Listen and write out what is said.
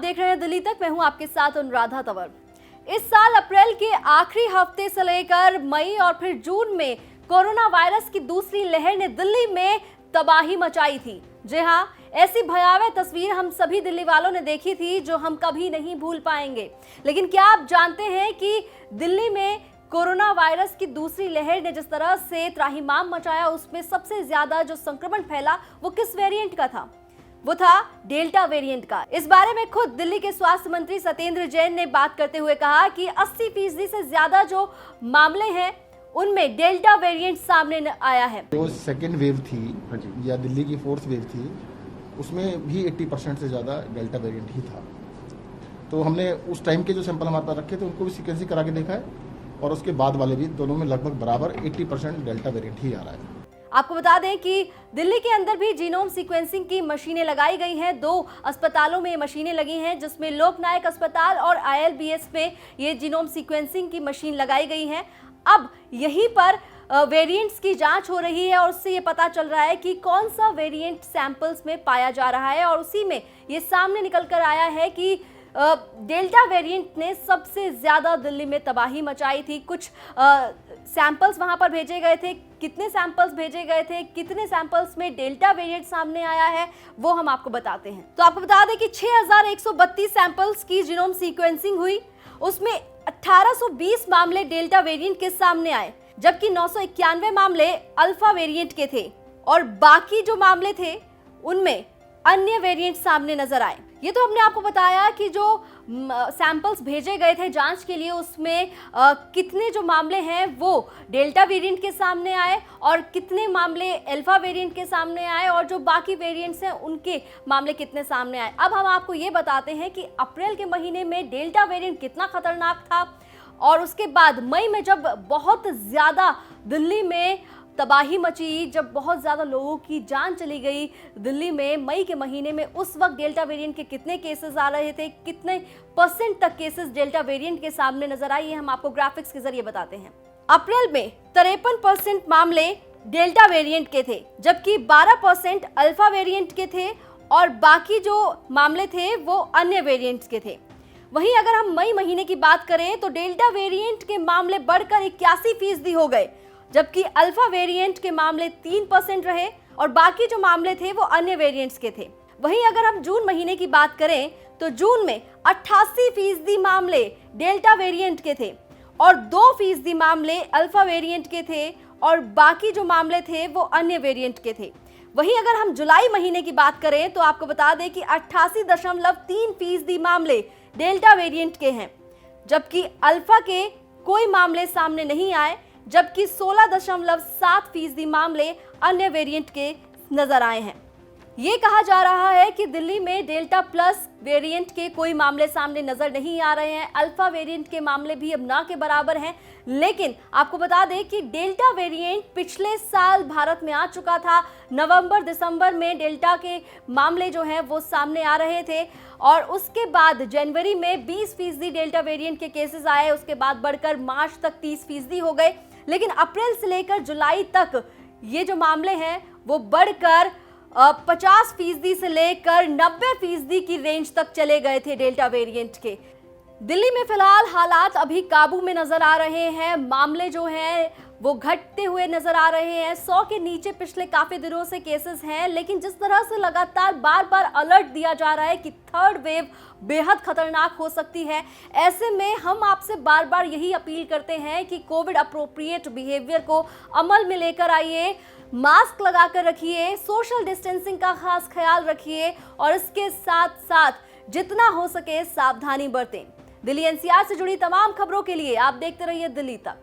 देख रहे हैं दिल्ली तक। मैं हूं आपके साथ अनुराधा तंवर। इस साल अप्रैल के आखिरी हफ्ते से लेकर मई और फिर जून में कोरोना वायरस की दूसरी लहर ने दिल्ली में तबाही मचाई थी। जी हां, ऐसी भयावह तस्वीर हम सभी दिल्ली वालों ने देखी थी जो हम कभी नहीं भूल पाएंगे। लेकिन क्या आप जानते हैं कि दिल्ली में कोरोना वायरस की दूसरी लहर ने जिस तरह से त्राहिमाम मचाया, उसमें सबसे ज्यादा जो संक्रमण फैला वो किस वेरिएंट का था? वो था डेल्टा वेरिएंट का। इस बारे में खुद दिल्ली के स्वास्थ्य मंत्री सत्येंद्र जैन ने बात करते हुए कहा कि 80% से ज्यादा जो मामले हैं उनमें डेल्टा वेरिएंट सामने आया है। जो सेकेंड वेव थी या दिल्ली की फोर्थ वेव थी, उसमें भी 80% से ज्यादा डेल्टा वेरिएंट ही था। तो हमने उस टाइम के जो सैंपल हमारे पास रखे थे उनको भी सीक्वेंसिंग करा के देखा है, और उसके बाद वाले भी, दोनों में लगभग बराबर 80% डेल्टा वेरिएंट ही आ रहा है। आपको बता दें कि दिल्ली के अंदर भी जीनोम सीक्वेंसिंग की मशीनें लगाई गई हैं। 2 अस्पतालों में मशीनें लगी हैं, जिसमें लोकनायक अस्पताल और ILBS में ये जीनोम सीक्वेंसिंग की मशीन लगाई गई है। अब यहीं पर वेरिएंट्स की जांच हो रही है और उससे ये पता चल रहा है कि कौन सा वेरिएंट सैंपल्स में पाया जा रहा है, और उसी में ये सामने निकल कर आया है कि डेल्टा वेरिएंट ने सबसे ज्यादा दिल्ली में तबाही मचाई थी। कुछ सैंपल्स वहां पर भेजे गए थे। कितने सैंपल्स भेजे गए थे, कितने सैंपल्स में डेल्टा वेरिएंट सामने आया है, वो हम आपको बताते हैं। तो आपको बता दें कि 6132 सैंपल्स की जीनोम सीक्वेंसिंग हुई। उसमें 1820 मामले डेल्टा वेरिएंट के सामने आए, जबकि 991 मामले अल्फा वेरिएंट के थे, और बाकी जो मामले थे उनमें अन्य वेरिएंट सामने नजर आए। ये तो हमने आपको बताया कि जो सैंपल्स भेजे गए थे जांच के लिए, उसमें कितने जो मामले हैं वो डेल्टा वेरिएंट के सामने आए और कितने मामले अल्फा वेरिएंट के सामने आए, और जो बाकी वेरिएंट्स हैं उनके मामले कितने सामने आए। अब हम आपको ये बताते हैं कि अप्रैल के महीने में डेल्टा वेरिएंट कितना खतरनाक था, और उसके बाद मई में जब बहुत ज़्यादा दिल्ली में तबाही मची, जब बहुत ज़्यादा लोगों की जान चली गई दिल्ली में मई के महीने में, उस वक्त डेल्टा वेरिएंट के कितने केसेस आ रहे थे, कितने % तक केसेस डेल्टा वेरिएंट के सामने नजर आई, ये हम आपको ग्राफिक्स के जरिए बताते हैं। अप्रैल में 53% मामले डेल्टा वेरिएंट के थे, जबकि 12% अल्फा वेरिएंट के थे, और बाकी जो मामले थे वो अन्य वेरिएंट्स के थे। वहीं अगर हम मई महीने की बात करें तो डेल्टा वेरिएंट के मामले बढ़कर 81% हो गए, जबकि अल्फा वेरिएंट के मामले 3% रहे, और बाकी जो मामले थे वो अन्य वेरिएंट्स के थे। वहीं अगर हम जून महीने की बात करें तो जून में 88% मामले डेल्टा वेरिएंट के थे, और 2% मामले अल्फा वेरिएंट के थे, और बाकी जो मामले थे वो अन्य वेरिएंट के थे। वहीं अगर हम जुलाई महीने की बात करें तो आपको बता दें कि 88.3% मामले डेल्टा वेरिएंट के हैं, जबकि अल्फा के कोई मामले सामने नहीं आए, जबकि 16.7% मामले अन्य वेरिएंट के नजर आए हैं। ये कहा जा रहा है कि दिल्ली में डेल्टा प्लस वेरिएंट के कोई मामले सामने नजर नहीं आ रहे हैं। अल्फा वेरिएंट के मामले भी अब ना के बराबर हैं। लेकिन आपको बता दें कि डेल्टा वेरिएंट पिछले साल भारत में आ चुका था। नवंबर दिसंबर में डेल्टा के मामले जो हैं वो सामने आ रहे थे, और उसके बाद जनवरी में 20% डेल्टा वेरिएंट के केसेस आए। उसके बाद बढ़कर मार्च तक 30% हो गए। लेकिन अप्रैल से लेकर जुलाई तक ये जो मामले हैं वो बढ़कर 50% से लेकर 90% की रेंज तक चले गए थे डेल्टा वेरिएंट के। दिल्ली में फिलहाल हालात अभी काबू में नजर आ रहे हैं। मामले जो हैं वो घटते हुए नजर आ रहे हैं। 100 के नीचे पिछले काफी दिनों से केसेस हैं, लेकिन जिस तरह से लगातार बार बार अलर्ट दिया जा रहा है कि थर्ड वेव बेहद खतरनाक हो सकती है, ऐसे में हम आपसे बार बार यही अपील करते हैं कि कोविड अप्रोप्रिएट बिहेवियर को अमल में लेकर आइए, मास्क लगाकर रखिए, सोशल डिस्टेंसिंग का खास ख्याल रखिए, और इसके साथ साथ जितना हो सके सावधानी बरतें। दिल्ली NCR से जुड़ी तमाम खबरों के लिए आप देखते रहिए दिल्ली तक।